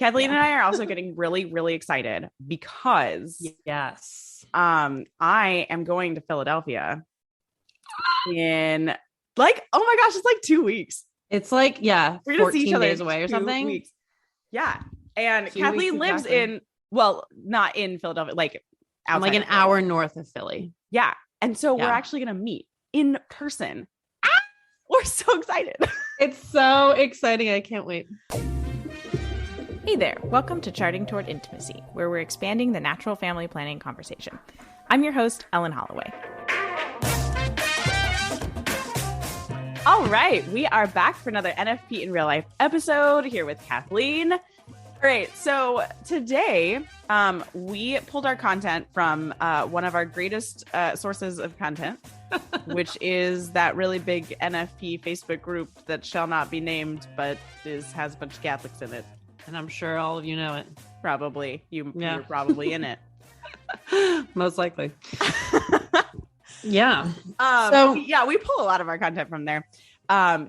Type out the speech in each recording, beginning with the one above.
Kathleen and I are also getting really, really excited because yes, I am going to Philadelphia in like, oh my gosh, it's like 2 weeks. It's like, yeah, we're gonna see each 14 other days away or something. Weeks. Yeah. And 2 Kathleen weeks lives exactly. not in Philadelphia, like I'm like an hour north of Philly. Yeah. And so we're actually going to meet in person. We're so excited. It's so exciting. I can't wait. Hey there. Welcome to Charting Toward Intimacy, where we're expanding the natural family planning conversation. I'm your host, Ellen Holloway. All right. We are back for another NFP in Real Life episode here with Kathleen. All right. So today, we pulled our content from one of our greatest sources of content, which is that really big NFP Facebook group that shall not be named, but has a bunch of Catholics in it. And I'm sure all of you know it. Probably. You're probably in it. Most likely. Yeah. We pull a lot of our content from there.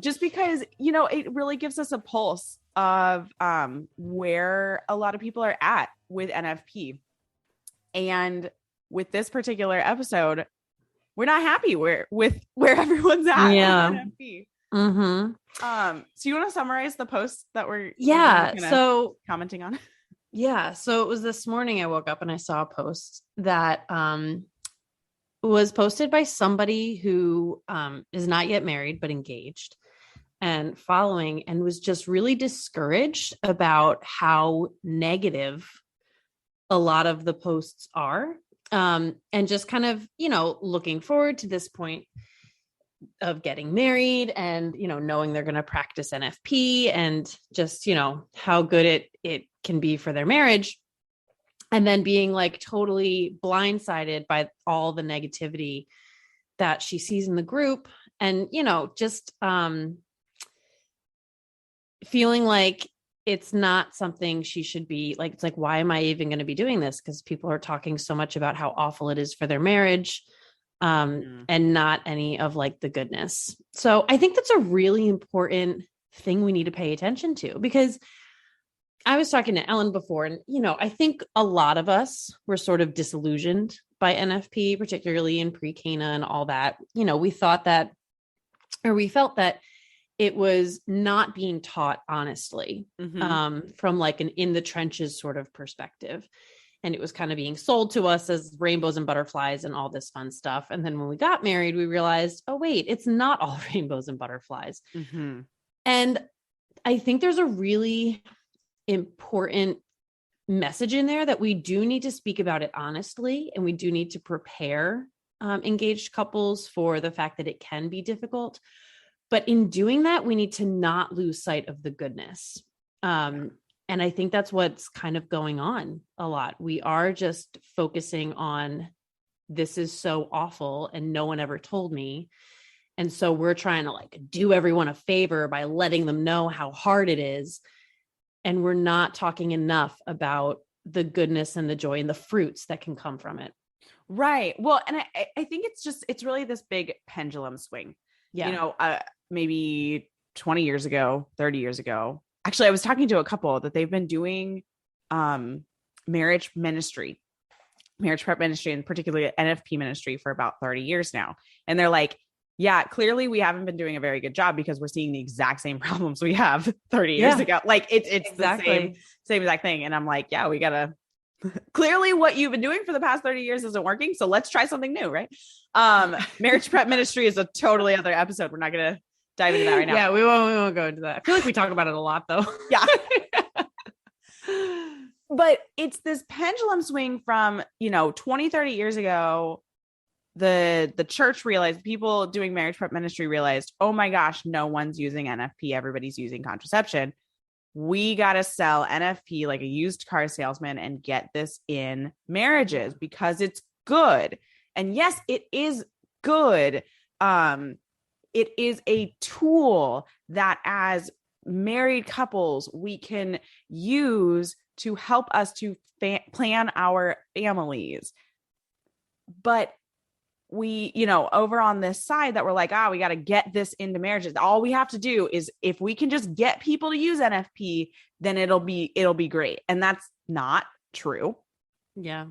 Just because, it really gives us a pulse of where a lot of people are at with NFP. And with this particular episode, we're not happy with where everyone's at with NFP. Mm-hmm. So you want to summarize the post that we're commenting on? Yeah. So it was this morning I woke up and I saw a post that was posted by somebody who is not yet married but engaged and following, and was just really discouraged about how negative a lot of the posts are, and just kind of looking forward to this point of getting married and knowing they're going to practice NFP and just how good it can be for their marriage, and then being like totally blindsided by all the negativity that she sees in the group, and just feeling like it's not something she should be like. It's like, why am I even going to be doing this? Because people are talking so much about how awful it is for their marriage. And not any of like the goodness. So I think that's a really important thing we need to pay attention to, because I was talking to Ellen before, and, I think a lot of us were sort of disillusioned by NFP, particularly in pre-Cana and all that. We thought that, or we felt that it was not being taught honestly, from like an in the trenches sort of perspective. And it was kind of being sold to us as rainbows and butterflies and all this fun stuff. And then when we got married, we realized, oh, wait, it's not all rainbows and butterflies. Mm-hmm. And I think there's a really important message in there that we do need to speak about it honestly. And we do need to prepare engaged couples for the fact that it can be difficult. But in doing that, we need to not lose sight of the goodness. And I think that's what's kind of going on a lot. We are just focusing on, this is so awful and no one ever told me. And so we're trying to like do everyone a favor by letting them know how hard it is. And we're not talking enough about the goodness and the joy and the fruits that can come from it. Right. Well, and I think it's really this big pendulum swing. Yeah. Maybe 20 years ago, 30 years ago. Actually, I was talking to a couple that they've been doing marriage prep ministry, and particularly NFP ministry for about 30 years now. And they're like, yeah, clearly we haven't been doing a very good job because we're seeing the exact same problems we have 30 years ago. Like it's exactly the same exact thing. And I'm like, yeah, we gotta, clearly what you've been doing for the past 30 years isn't working. So let's try something new, right? Marriage prep ministry is a totally other episode. We're not going to dive into that right now. Yeah, we won't go into that. I feel like we talk about it a lot though. Yeah. But it's this pendulum swing from, 20, 30 years ago, the church realized, people doing marriage prep ministry realized, oh my gosh, no one's using NFP. Everybody's using contraception. We got to sell NFP like a used car salesman and get this in marriages because it's good. And yes, it is good. It is a tool that as married couples, we can use to help us to plan our families. But we, you know, over on this side that we're like, we got to get this into marriages. All we have to do is if we can just get people to use NFP, then it'll be great. And that's not true. Yeah.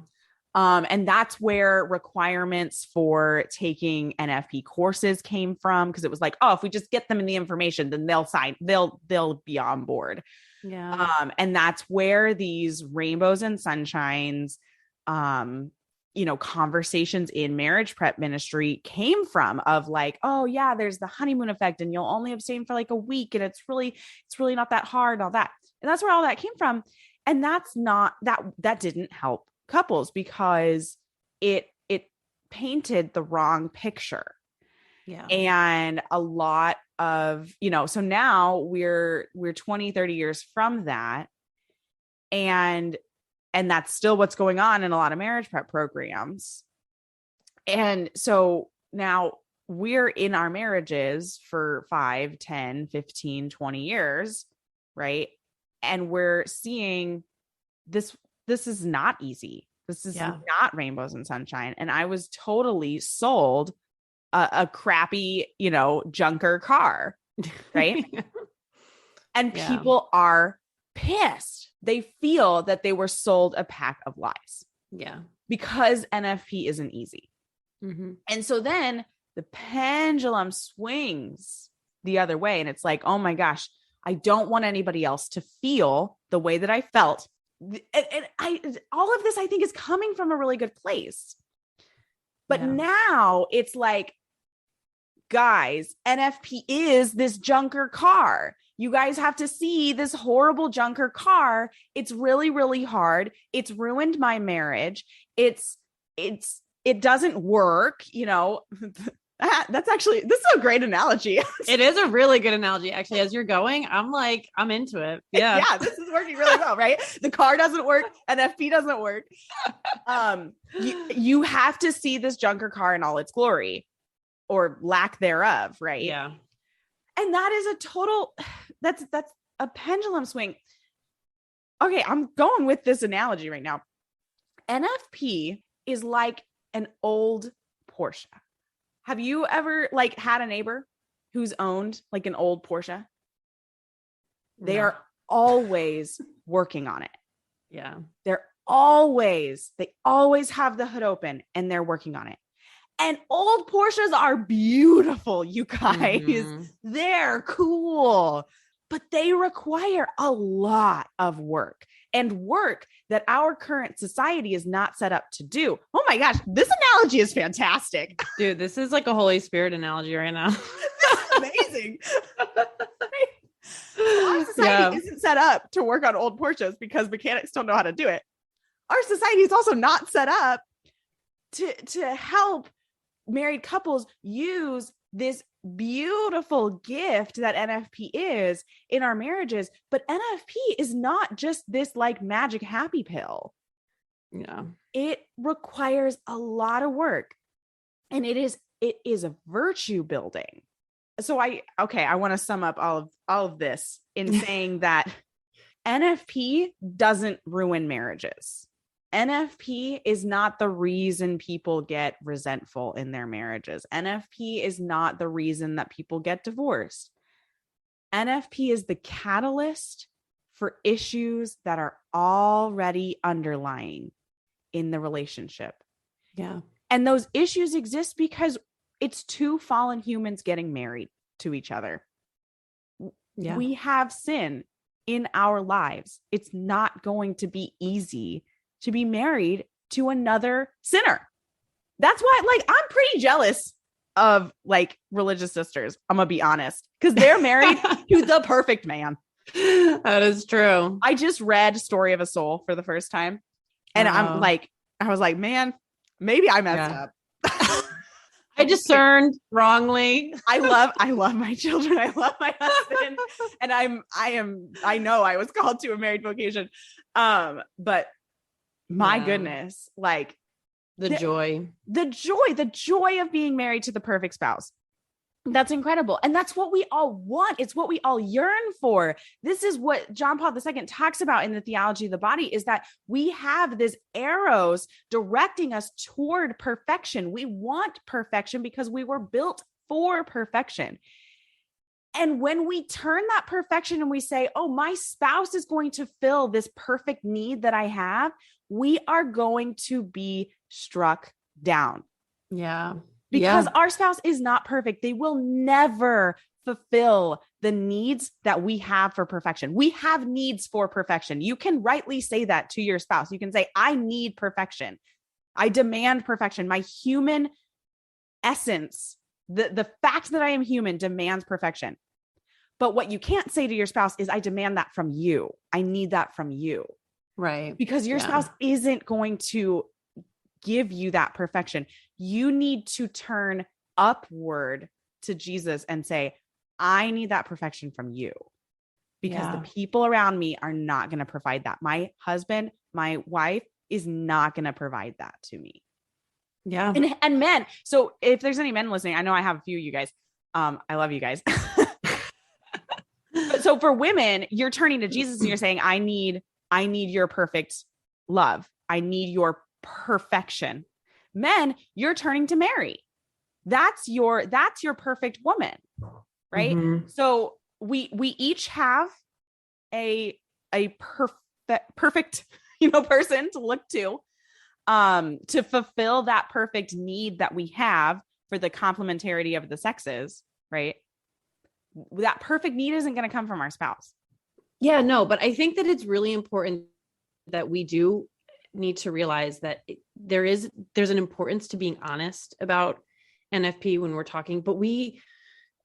And that's where requirements for taking NFP courses came from. Cause it was like, if we just get them in the information, then they'll be on board. Yeah. And that's where these rainbows and sunshines, you know, conversations in marriage prep ministry came from, of like, oh yeah, there's the honeymoon effect and you'll only abstain for like a week. And it's really not that hard and all that. And that's where all that came from. And that's not, that didn't help couples because it painted the wrong picture. Yeah. And a lot of, you know, so now we're 20, 30 years from that. And that's still what's going on in a lot of marriage prep programs. And so now we're in our marriages for 5, 10, 15, 20 years, right? And we're seeing this is not easy. This is not rainbows and sunshine. And I was totally sold a crappy, you know, junker car, right? And people are pissed. They feel that they were sold a pack of lies. Yeah. Because NFP isn't easy. Mm-hmm. And so then the pendulum swings the other way. And it's like, oh my gosh, I don't want anybody else to feel the way that I felt. And all of this, I think, is coming from a really good place. But now it's like, guys, NFP is this junker car. You guys have to see this horrible junker car. It's really, really hard. It's ruined my marriage. It doesn't work. You know, this is a great analogy. It is a really good analogy. Actually, as you're going, I'm into it. Yeah. Yeah. This is working really well, right? The car doesn't work. NFP doesn't work. You have to see this junker car in all its glory or lack thereof. Right. Yeah. And that is that's a pendulum swing. Okay. I'm going with this analogy right now. NFP is like an old Porsche. Have you ever like had a neighbor who's owned like an old Porsche? They are always working on it. Yeah. They always have the hood open and they're working on it. And old Porsches are beautiful, you guys. Mm-hmm. They're cool, but they require a lot of work that our current society is not set up to do. Oh my gosh, this analogy is fantastic. Dude, this is like a Holy Spirit analogy right now. This is amazing. Our society isn't set up to work on old Porsches because mechanics don't know how to do it. Our society is also not set up to help married couples use this beautiful gift that NFP is in our marriages. But NFP is not just this like magic happy pill. Yeah. It requires a lot of work, and it is a virtue building. So I want to sum up all of this in saying that NFP doesn't ruin marriages. NFP is not the reason people get resentful in their marriages. NFP is not the reason that people get divorced. NFP is the catalyst for issues that are already underlying in the relationship. Yeah. And those issues exist because it's two fallen humans getting married to each other. Yeah. We have sin in our lives. It's not going to be easy to be married to another sinner. That's why, like, I'm pretty jealous of like religious sisters. I'm gonna be honest, because they're married to the perfect man. That is true. I just read Story of a Soul for the first time, and I was like, man, maybe I messed up. I discerned wrongly. I love my children. I love my husband, and I know I was called to a married vocation, but. My goodness, like the joy of being married to the perfect spouse. That's incredible. And that's what we all want. It's what we all yearn for. This is what John Paul II talks about in the theology of the body, is that we have this arrows directing us toward perfection. We want perfection because we were built for perfection. And when we turn that perfection and we say, oh, my spouse is going to fill this perfect need that I have, we are going to be struck down. Yeah. Because our spouse is not perfect. They will never fulfill the needs that we have for perfection. We have needs for perfection. You can rightly say that to your spouse. You can say, I need perfection. I demand perfection. My human essence, the fact that I am human, demands perfection. But what you can't say to your spouse is, I demand that from you. I need that from you. Right. Because your spouse isn't going to give you that perfection. You need to turn upward to Jesus and say, I need that perfection from you, because the people around me are not going to provide that. My husband, my wife is not going to provide that to me. Yeah. And men. So if there's any men listening, I know I have a few of you guys. I love you guys. So for women, you're turning to Jesus and you're saying, I need your perfect love. I need your perfection. Men, you're turning to Mary. That's your perfect woman, right? Mm-hmm. So we each have a perfect, person to look to fulfill that perfect need that we have for the complementarity of the sexes, right? That perfect need isn't going to come from our spouse. Yeah, no, but I think that it's really important that we do need to realize that there's an importance to being honest about NFP when we're talking, but we,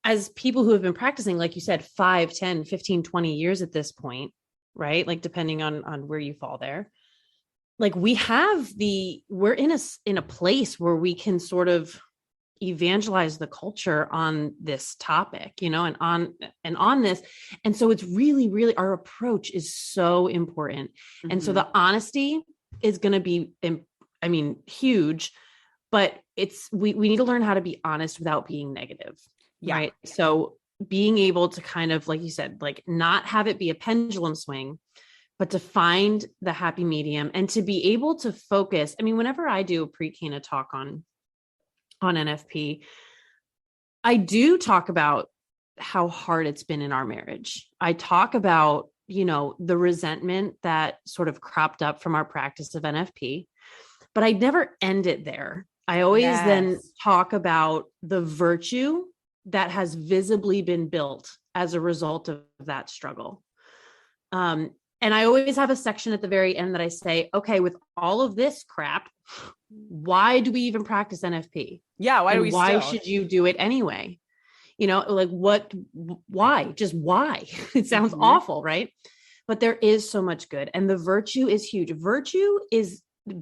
as people who have been practicing, like you said, 5, 10, 15, 20 years at this point, right? Like depending on where you fall there, like we're in a place where we can sort of evangelize the culture on this topic, and on this. And so it's really, really, our approach is so important. Mm-hmm. And so the honesty is going to be, huge, but we need to learn how to be honest without being negative. Yeah. Right. So being able to kind of, like you said, like not have it be a pendulum swing, but to find the happy medium and to be able to focus. I mean, whenever I do a pre-Cana talk on NFP, I do talk about how hard it's been in our marriage. I talk about, the resentment that sort of cropped up from our practice of NFP, but I never end it there. I always then talk about the virtue that has visibly been built as a result of that struggle. And I always have a section at the very end that I say, okay, with all of this crap, why do we even practice NFP? Yeah. Why should you do it anyway? Like why? Just why? It sounds awful, right? But there is so much good. And the virtue is huge.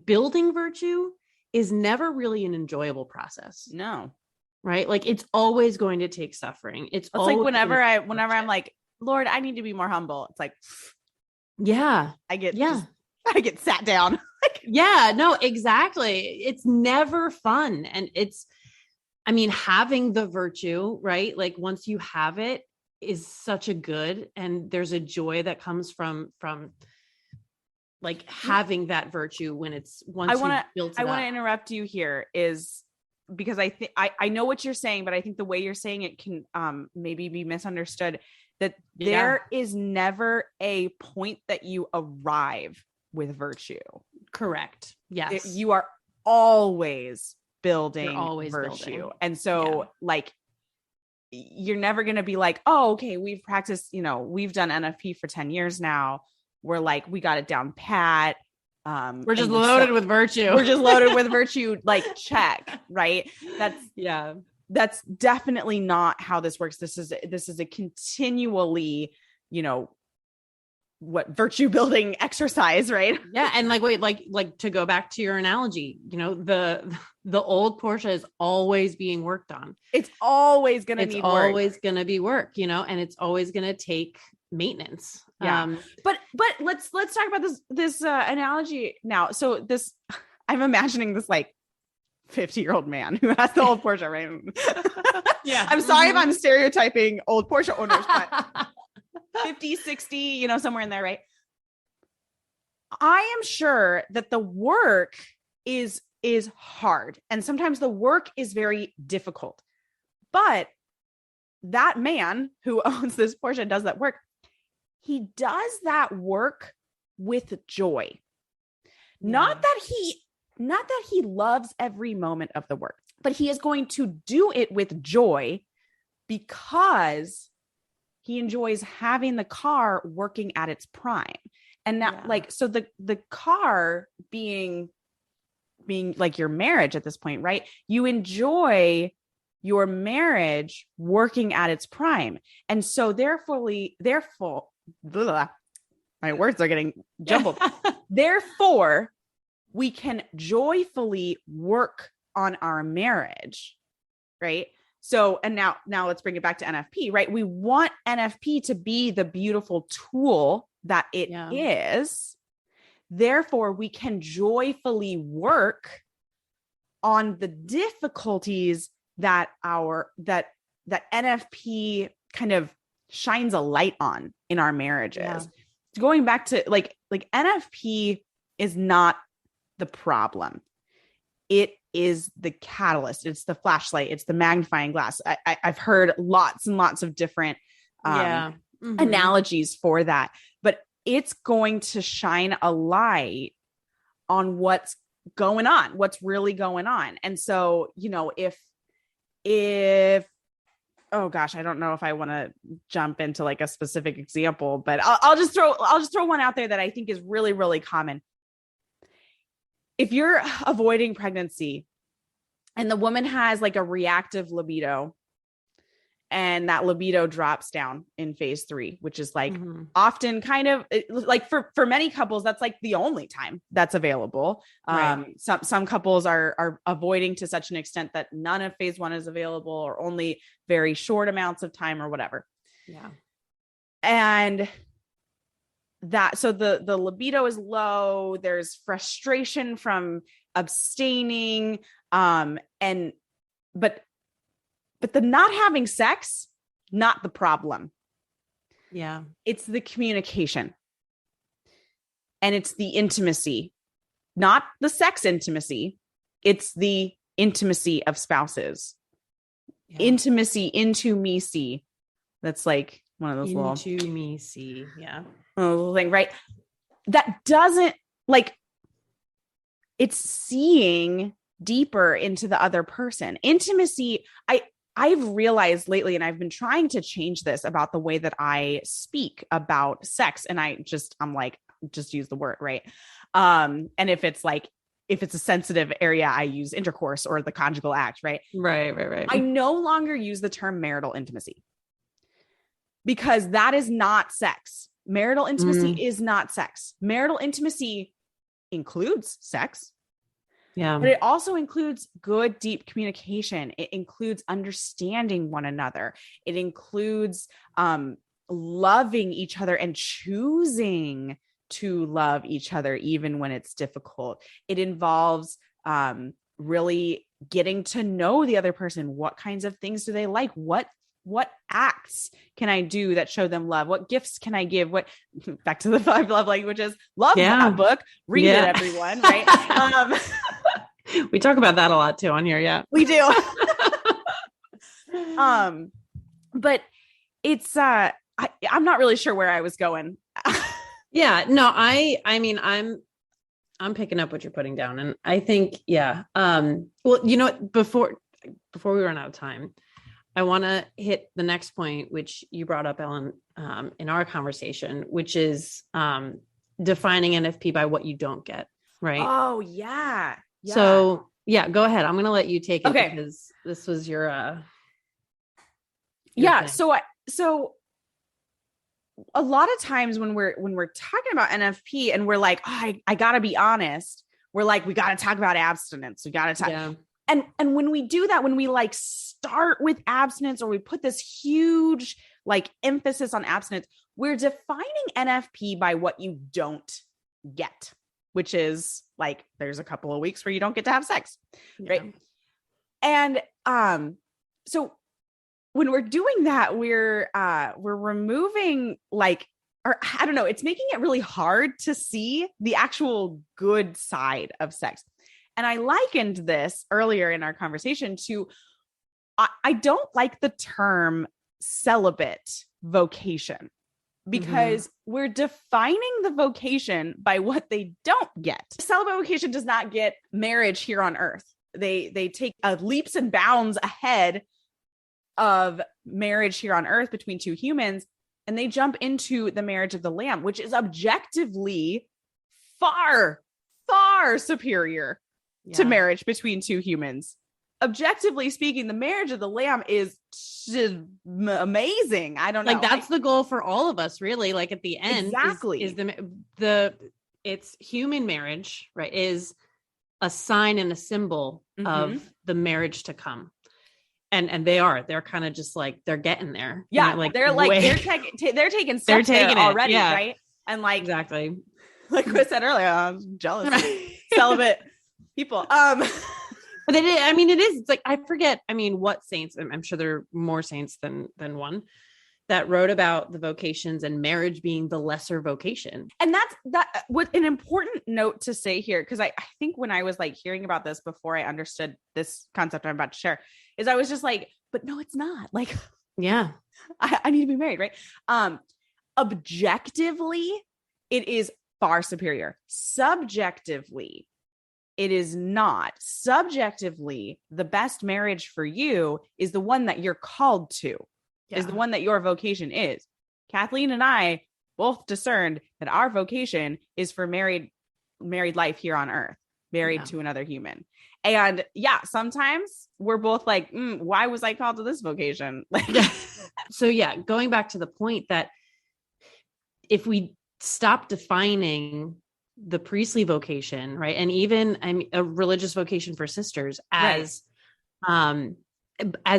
Building virtue is never really an enjoyable process. No. Right? Like it's always going to take suffering. It's like whenever I'm like, Lord, I need to be more humble. It's like, I get sat down. Yeah, no, exactly. It's never fun. And having the virtue, right? Like once you have it is such a good, and there's a joy that comes from like having that virtue when it's once I want to interrupt you here is because I think I know what you're saying, but I think the way you're saying it can maybe be misunderstood, that there is never a point that you arrive with virtue. Correct. Yes. You are always building virtue. And so like, you're never going to be like, oh, okay, we've practiced, we've done NFP for 10 years now. We're like, we got it down pat. We're just loaded with virtue. We're just loaded with virtue, like check, right? That's definitely not how this works. This is a continually, virtue building exercise, right? Yeah. And like to go back to your analogy, the old Portia is always being worked on. It's always going to need work. It's always going to be work, and it's always going to take maintenance. Yeah. But let's talk about this analogy now. So I'm imagining this like 50-year-old man who has the old Porsche, right? Yeah. I'm sorry if I'm stereotyping old Porsche owners, but 50, 60, you know, somewhere in there, right? I am sure that the work is hard. And sometimes the work is very difficult. But that man who owns this Porsche and does that work, he does that work with joy. Yeah. Not that he loves every moment of the work, but he is going to do it with joy because he enjoys having the car working at its prime. And now, like, so the car being like your marriage at this point, right? You enjoy your marriage working at its prime. And so therefore, my words are getting jumbled. Therefore, we can joyfully work on our marriage, right? So, and now let's bring it back to NFP, right? We want NFP to be the beautiful tool that it is. Therefore, we can joyfully work on the difficulties that NFP kind of shines a light on in our marriages. Yeah. Going back to like NFP is not the problem. It is the catalyst. It's the flashlight. It's the magnifying glass. I've heard lots and lots of different analogies for that, but it's going to shine a light on what's going on, what's really going on. And so, you know, if oh gosh, I don't know if I want to jump into like a specific example, but I'll just throw one out there that I think is really, really common. If you're avoiding pregnancy and the woman has like a reactive libido and that libido drops down in phase 3, which is like often kind of like for many couples, that's like the only time that's available. Right. Some couples are avoiding to such an extent that none of phase 1 is available or only very short amounts of time or whatever. Yeah. And so the libido is low. There's frustration from abstaining. But the not having sex, not the problem. Yeah. It's the communication. And it's the intimacy, not the sex intimacy. It's the intimacy of spouses. Yeah. Intimacy, into me see. That's like one of those into me see. Yeah. Little thing, right? That doesn't like, it's seeing deeper into the other person. Intimacy, I've realized lately, and I've been trying to change this about the way that I speak about sex. And I'm like, just use the word, right? And if it's a sensitive area, I use intercourse or the conjugal act, right? Right. I no longer use the term marital intimacy because that is not sex. Marital intimacy is not sex. Marital intimacy includes sex. Yeah. But it also includes good, deep communication. It includes understanding one another. It includes loving each other and choosing to love each other, even when it's difficult. It involves really getting to know the other person. What kinds of things do they like? What acts can I do that show them love? What gifts can I give? Back to the 5 love languages. Love that book. Read it, everyone. Right. We talk about that a lot too on here. Yeah, we do. But it's, I'm not really sure where I was going. Yeah, no, I mean, I'm picking up what you're putting down. And I think, well, you know, before we run out of time, I want to hit the next point, which you brought up, Ellen, in our conversation, which is defining NFP by what you don't get. Right. Oh, yeah. So go ahead. I'm going to let you take it because this was your thing. So a lot of times when we're talking about NFP and we're like, oh, I gotta be honest, we're like, we got to talk about abstinence. We got to talk. Yeah. And when we do that, when we like start with abstinence or we put this huge like emphasis on abstinence, we're defining NFP by what you don't get. which is like, there's a couple of weeks where you don't get to have sex. Yeah. Right. And, so when we're doing that, we're removing like, or I don't know, it's making it really hard to see the actual good side of sex. And I likened this earlier in our conversation to, I don't like the term celibate vocation, because we're defining the vocation by what they don't get. Celibate vocation does not get marriage here on earth. They take leaps and bounds ahead of marriage here on earth between two humans, and they jump into the marriage of the Lamb, which is objectively far, far superior to marriage between two humans. Objectively speaking, the marriage of the Lamb is amazing. I don't know. Like, that's the goal for all of us, really. Like, at the end, exactly, is it's human marriage, right? Is a sign and a symbol of the marriage to come. And they're kind of just like, they're getting there. Yeah. Like, they're taking steps there already. Yeah. Right. And like, exactly. Like I said earlier, I'm jealous of celibate people. But it is, it's like, I forget, what saints, I'm sure there are more saints than one that wrote about the vocations and marriage being the lesser vocation. And that was an important note to say here. Cause I think when I was like hearing about this before I understood this concept I'm about to share, is I was just like, but no, it's not. Like, yeah, I need to be married. Right. Objectively, it is far superior. Subjectively, it is not. Subjectively, the best marriage for you is the one that you're called to, is the one that your vocation is. Kathleen and I both discerned that our vocation is for married life here on earth, married to another human. And sometimes we're both like, why was I called to this vocation? Like, so going back to the point that if we stop defining the priestly vocation, right, and even a religious vocation for sisters as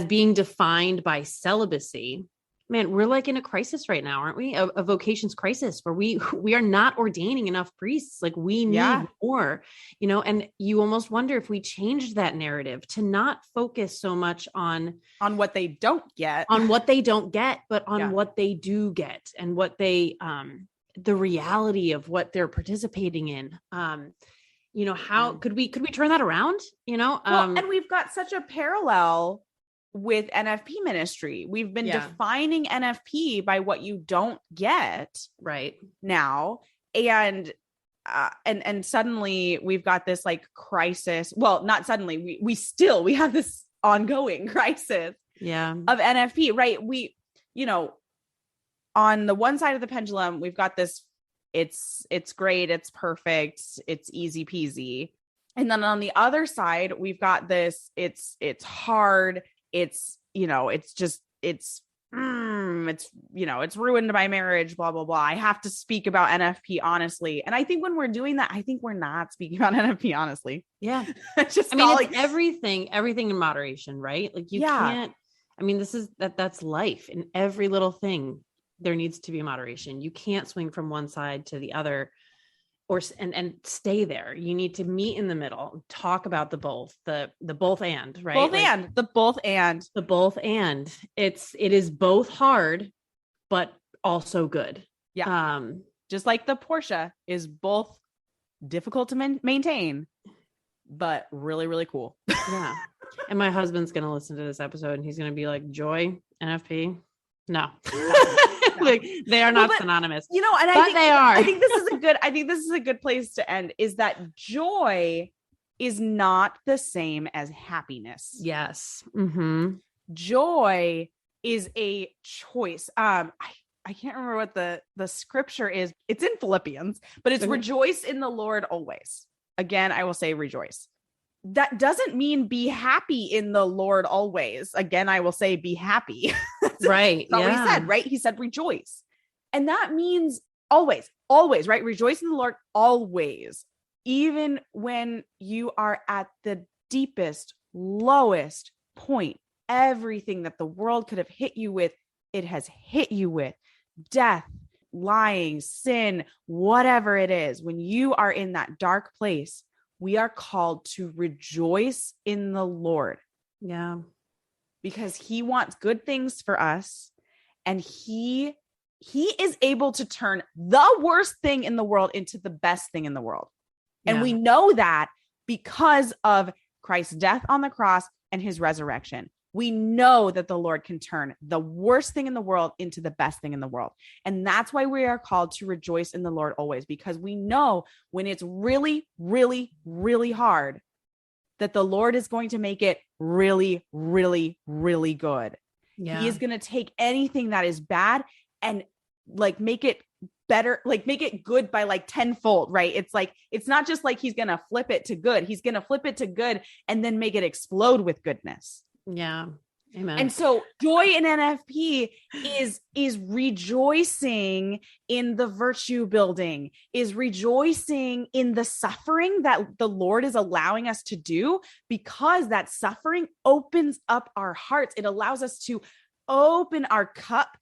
being defined by celibacy, man, we're like in a crisis right now, aren't we? A vocations crisis where we are not ordaining enough priests. Like, we need more, and you almost wonder if we changed that narrative to not focus so much on what they don't get, but on what they do get, and what they, the reality of what they're participating in. How could we turn that around? And we've got such a parallel with NFP ministry. We've been defining NFP by what you don't get right now. And suddenly we've got this like crisis. Well, not suddenly, we have this ongoing crisis of NFP, right? We, on the one side of the pendulum, we've got this, it's great, it's perfect, it's easy peasy. And then on the other side, we've got this, it's hard, it's ruined my marriage, blah, blah, blah. I have to speak about NFP honestly. And I think when we're doing that, I think we're not speaking about NFP honestly. Yeah. It's everything in moderation, right? Like, you can't, that's life. In every little thing, there needs to be moderation. You can't swing from one side to the other and stay there. You need to meet in the middle, talk about the both and, right? The both and it is both hard, but also good. Yeah. Just like the Porsche is both difficult to maintain, but really, really cool. Yeah. And my husband's going to listen to this episode and he's going to be like, Joy, NFP. No. Like, they are not synonymous, and they are. I think this is a good place to end, is that joy is not the same as happiness. Yes. Joy is a choice. I can't remember what the scripture is. It's in Philippians, but it's rejoice in the Lord always. Again, I will say rejoice. That doesn't mean be happy in the Lord always. Again, I will say be happy. Right. That's what he said, right? He said rejoice. And that means always, right? Rejoice in the Lord always. Even when you are at the deepest, lowest point, everything that the world could have hit you with, it has hit you with. Death, lying, sin, whatever it is, when you are in that dark place, we are called to rejoice in the Lord. Yeah. Because he wants good things for us. And he is able to turn the worst thing in the world into the best thing in the world. Yeah. And we know that because of Christ's death on the cross and his resurrection. We know that the Lord can turn the worst thing in the world into the best thing in the world. And that's why we are called to rejoice in the Lord always, because we know when it's really, really, really hard, that the Lord is going to make it really, really, really good. Yeah. He is going to take anything that is bad and like make it better, like make it good by like tenfold, right? It's like, it's not just like he's going to flip it to good. He's going to flip it to good and then make it explode with goodness. Yeah. Amen. And so joy in NFP is rejoicing in the virtue building, is rejoicing in the suffering that the Lord is allowing us to do, because that suffering opens up our hearts. It allows us to open our cup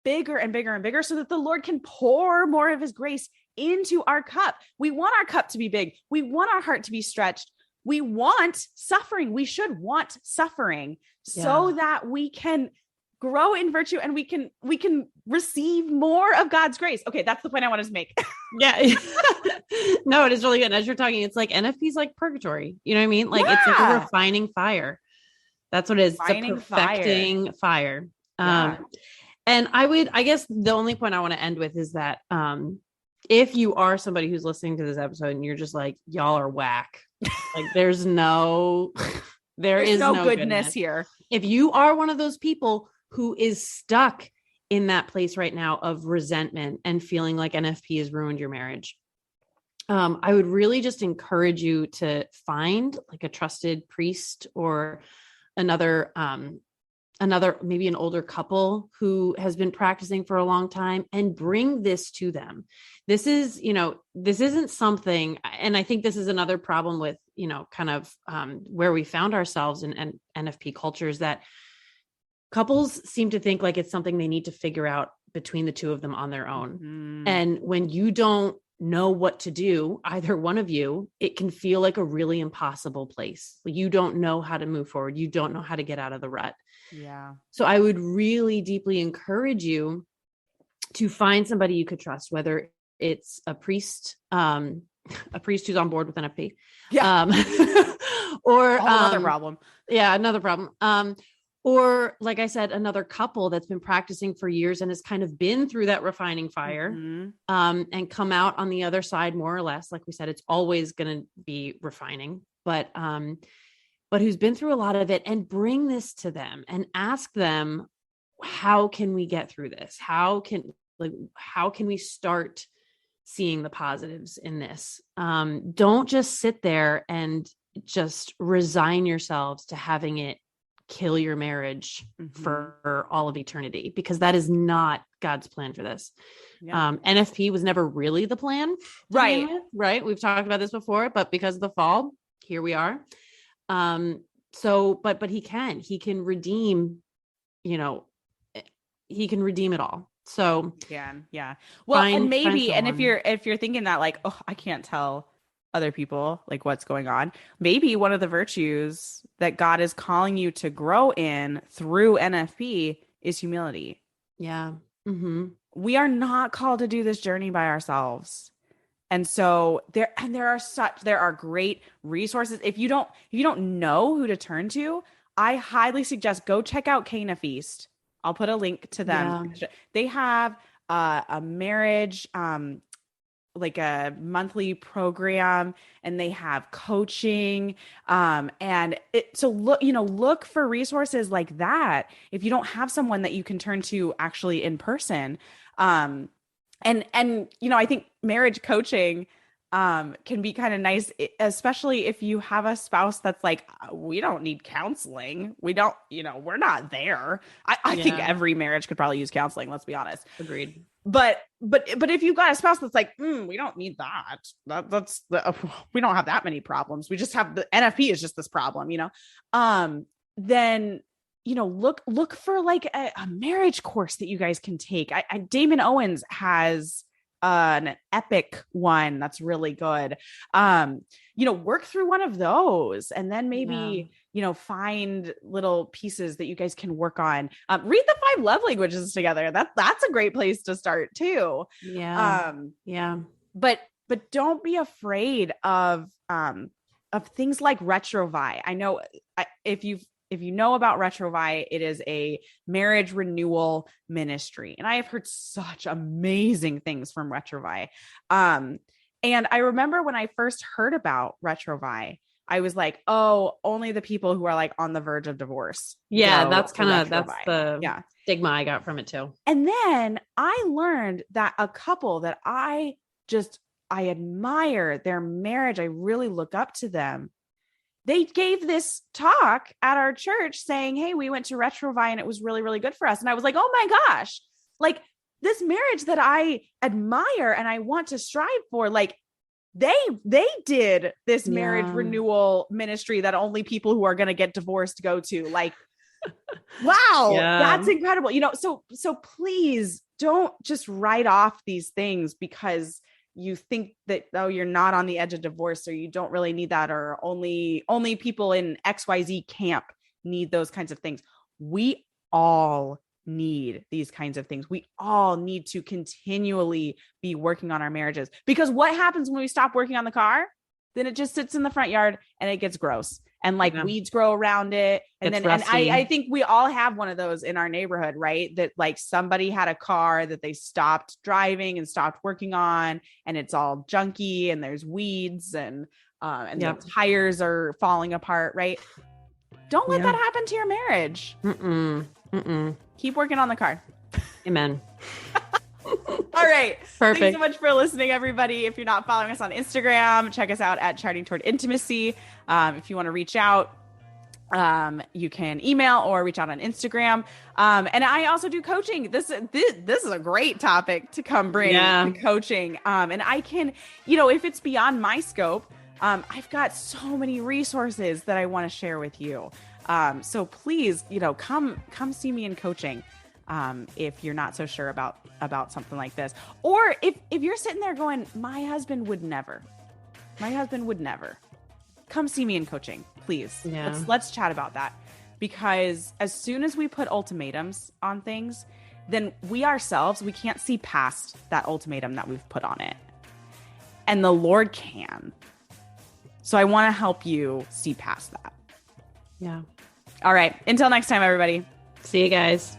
bigger and bigger and bigger so that the Lord can pour more of his grace into our cup. We want our cup to be big. We want our heart to be stretched. We want suffering. We should want suffering so that we can grow in virtue and we can receive more of God's grace. Okay. That's the point I wanted to make. Yeah. No, it is really good. And as you're talking, it's like NFP is like purgatory. You know what I mean? Like it's like a refining fire. That's what it is. It's a perfecting fire. And I guess the only point I want to end with is that, if you are somebody who's listening to this episode and you're just like, y'all are whack, like there's no goodness here. If you are one of those people who is stuck in that place right now of resentment and feeling like NFP has ruined your marriage, I would really just encourage you to find like a trusted priest or another, maybe an older couple who has been practicing for a long time, and bring this to them. This isn't something, and I think this is another problem with, kind of where we found ourselves in NFP cultures, that couples seem to think like it's something they need to figure out between the two of them on their own. Mm-hmm. And when you don't know what to do, either one of you, it can feel like a really impossible place. You don't know how to move forward. You don't know how to get out of the rut. Yeah. So I would really deeply encourage you to find somebody you could trust, whether it's a priest who's on board with NFP. Yeah. Or another problem. Yeah. Another problem. Or like I said, another couple that's been practicing for years and has kind of been through that refining fire, and come out on the other side, more or less. Like we said, it's always going to be refining, but who's been through a lot of it, and bring this to them and ask them, how can we get through this? How can we start seeing the positives in this? Don't just sit there and just resign yourselves to having it kill your marriage for all of eternity, because that is not God's plan for this. Yeah. NFP was never really the plan. Right. We've talked about this before, but because of the fall, here we are. But he can redeem, he can redeem it all. So yeah. Well, and if you're thinking that like, oh, I can't tell other people like what's going on, maybe one of the virtues that God is calling you to grow in through NFP is humility. Yeah. We are not called to do this journey by ourselves. And so there are great resources. If you don't know who to turn to, I highly suggest go check out Cana Feast. I'll put a link to them. Yeah. They have a marriage, like a monthly program, and they have coaching. Look for resources like that if you don't have someone that you can turn to actually in person. And I think marriage coaching can be kind of nice, especially if you have a spouse that's like, we don't need counseling. We don't, we're not there. I think every marriage could probably use counseling. Let's be honest. Agreed. But if you've got a spouse that's like, we don't need that. We don't have that many problems. We just have the NFP is just this problem, then look for like a marriage course that you guys can take. Damon Owens has an epic one that's really good. Work through one of those, and then maybe, find little pieces that you guys can work on. Read the 5 love languages together. That's a great place to start too. Yeah. But don't be afraid of things like Retrouvaille. I know if you know about Retrouvaille, it is a marriage renewal ministry. And I have heard such amazing things from Retrouvaille. And I remember when I first heard about Retrouvaille, I was like, oh, only the people who are like on the verge of divorce. Yeah, that's the stigma I got from it too. And then I learned that a couple that I admire their marriage, I really look up to them. They gave this talk at our church saying, hey, we went to Retrouvaille and it was really, really good for us. And I was like, oh my gosh, like this marriage that I admire and I want to strive for, like they did this marriage renewal ministry that only people who are going to get divorced go to. Like, wow, that's incredible. So please don't just write off these things because you think that, oh, you're not on the edge of divorce, or you don't really need that, or only people in XYZ camp need those kinds of things. We all need these kinds of things. We all need to continually be working on our marriages, because what happens when we stop working on the car? Then it just sits in the front yard and it gets gross, and like weeds grow around it. And then, and I think we all have one of those in our neighborhood, right? That like somebody had a car that they stopped driving and stopped working on, and it's all junky and there's weeds and the tires are falling apart, right? Don't let that happen to your marriage. Keep working on the car. Amen. All right. Perfect. Thanks so much for listening, everybody. If you're not following us on Instagram, check us out at Charting Toward Intimacy. If you want to reach out, you can email or reach out on Instagram. And I also do coaching. This is a great topic to come bring to coaching. And I can, if it's beyond my scope, I've got so many resources that I want to share with you. So please, come see me in coaching. If you're not so sure about something like this, or if you're sitting there going, my husband would never, come see me in coaching, please. Let's chat about that, because as soon as we put ultimatums on things, then we can't see past that ultimatum that we've put on it, and the Lord can. So I want to help you see past that. Yeah. All right. Until next time, everybody. See you guys.